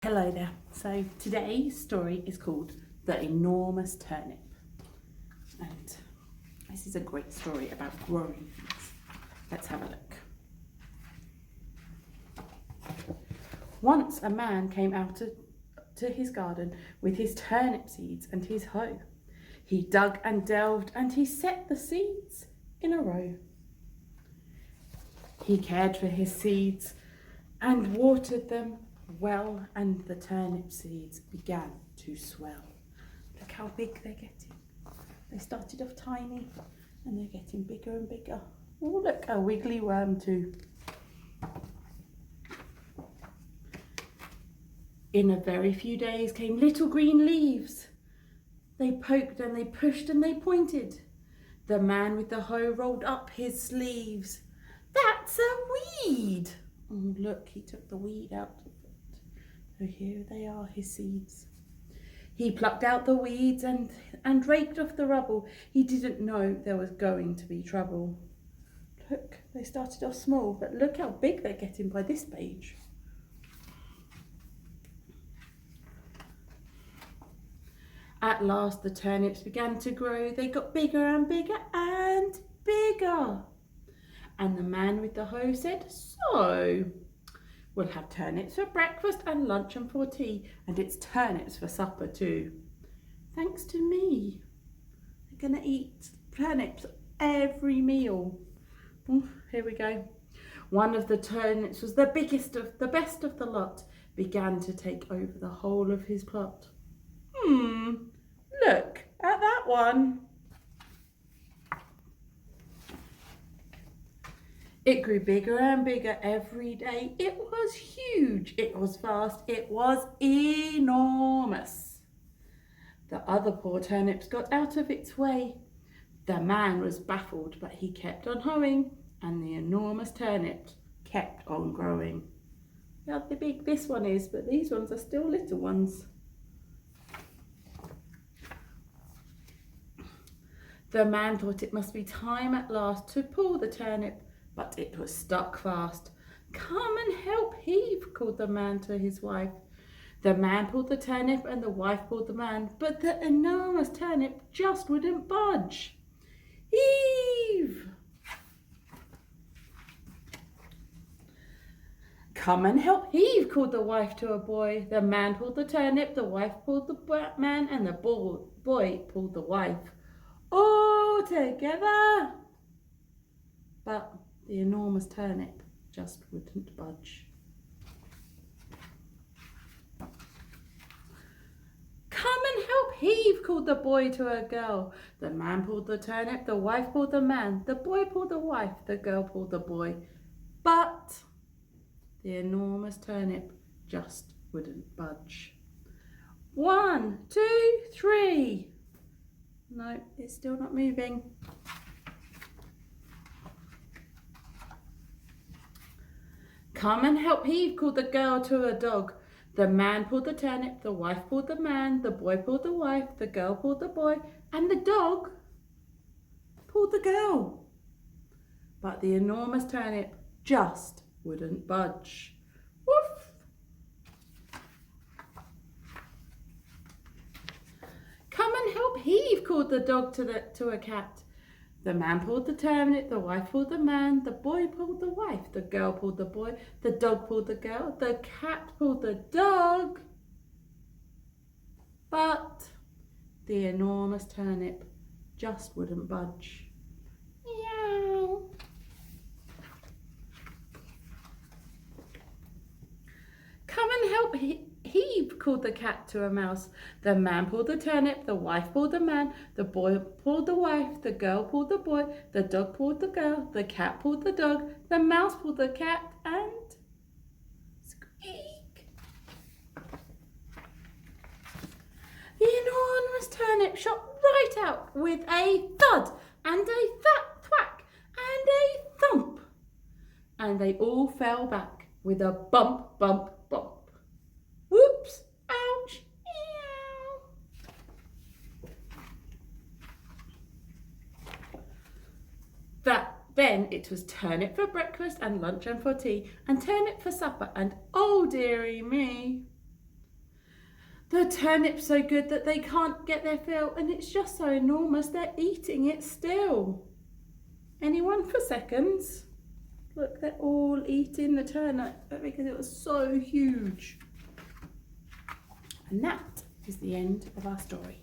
Hello there. So today's story is called The Enormous Turnip. And this is a great story about growing things. Let's have a look. Once a man came out to his garden with his turnip seeds and his hoe. He dug and delved and he set the seeds in a row. He cared for his seeds and watered them well, and the turnip seeds began to swell. Look how big they're getting. They started off tiny and they're getting bigger and bigger. Oh, look, a wiggly worm too. In a very few days came little green leaves. They poked and they pushed and they pointed. The man with the hoe rolled up his sleeves. That's a weed. Oh, look, he took the weed out of it. So here they are, his seeds. He plucked out the weeds and raked off the rubble. He didn't know there was going to be trouble. Look, they started off small, but look how big they're getting by this stage. At last the turnips began to grow. They got bigger and bigger and bigger. And the man with the hoe said, "So, we'll have turnips for breakfast and lunch and for tea, and it's turnips for supper too. Thanks to me. They're going to eat turnips every meal." Here we go. One of the turnips was the best of the lot, began to take over the whole of his plot. Look at that one. It grew bigger and bigger every day. It was huge, it was vast, it was enormous. The other poor turnips got out of its way. The man was baffled, but he kept on hoeing, and the enormous turnips kept on growing. Look how big this one is, but these ones are still little ones. The man thought it must be time at last to pull the turnip, but it was stuck fast. "Come and help heave," called the man to his wife. The man pulled the turnip and the wife pulled the man, but the enormous turnip just wouldn't budge. "Heave!" "Come and help heave," called the wife to a boy. The man pulled the turnip, the wife pulled the man, and the boy pulled the wife. All together. But the enormous turnip just wouldn't budge. "Come and help heave," called the boy to a girl. The man pulled the turnip, the wife pulled the man, the boy pulled the wife, the girl pulled the boy. But the enormous turnip just wouldn't budge. 1, 2, 3. No, it's still not moving. "Come and help heave," called the girl to a dog. The man pulled the turnip, the wife pulled the man, the boy pulled the wife, the girl pulled the boy, and the dog pulled the girl. But the enormous turnip just wouldn't budge. Woof! "Come and help heave," called the dog to a cat. The man pulled the turnip, the wife pulled the man, the boy pulled the wife, the girl pulled the boy, the dog pulled the girl, the cat pulled the dog. But the enormous turnip just wouldn't budge. Meow. "Come and help heave," called the cat to a mouse. The man pulled the turnip, the wife pulled the man, the boy pulled the wife, the girl pulled the boy, the dog pulled the girl, the cat pulled the dog, the mouse pulled the cat, and squeak! The enormous turnip shot right out with a thud and a fat thwack and a thump, and they all fell back with a bump, bump, bump. Whoops! Ouch! Ew! Then it was turnip for breakfast and lunch and for tea, and turnip for supper, and oh dearie me, the turnip's so good that they can't get their fill, and it's just so enormous they're eating it still. Anyone for seconds? Look, they're all eating the turnip because it was so huge. And that is the end of our story.